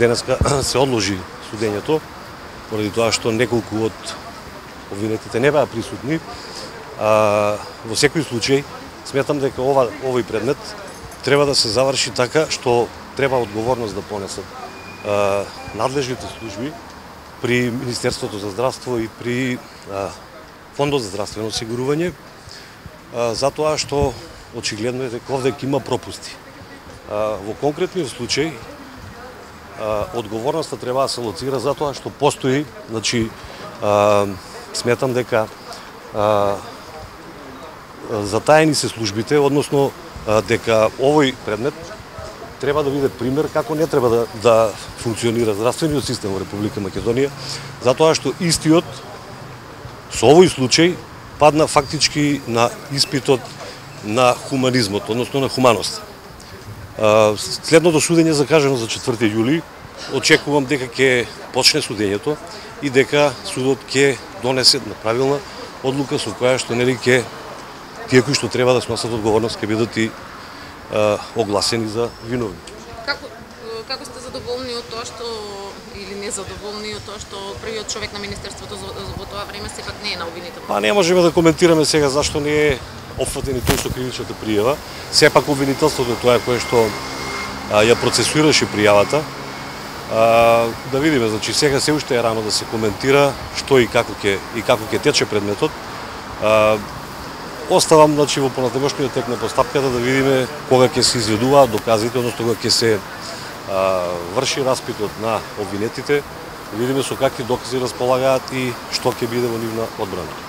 Денеска се одложи судењето, поради тоа што неколку од обвинетите не беа присутни. Во секој случај, сметам дека овој предмет треба да се заврши така што треба одговорност да понесат надлежните служби при Министерството за здравство и при Фондот за здравствено осигурување, затоа што очигледно е дека овде има пропусти. Во конкретниот случај, одговорноста треба да се лоцира затоа што постои, значи, сметам дека затаени се службите, односно дека овој предмет треба да биде пример како не треба да функционира здравствениот систем во Република Македонија, затоа што истиот со овој случај падна фактички на испитот на хуманизмот, односно на хуманост. Следното судење закажано за 4 јули, очекувам дека ќе почне судењето и дека судот ќе донесе правилна одлука со која што нели ќе тие кои што треба да сносат одговорност ќе бидат и огласени за виновни. Како сте задоволни од тоа што или незадоволни од тоа што првиот човек на Министерството во тоа време сепак не е на обвинителната? Па не можеме да коментираме сега зашто не е опфатен и тој со кривичната пријава. Сепак обвинителството тоа е кое што ја процесуираше пријавата. Да видиме, значи сега се уште е рано да се коментира што и како ќе тече предметот. Оставам, значи, во понатамошниот тек на постапката да видиме кога ќе се изведуваат доказите, односно кога ќе се врши распитот на обвинетите, да видиме со какви докази располагаат и што ќе биде во нивна одбрана.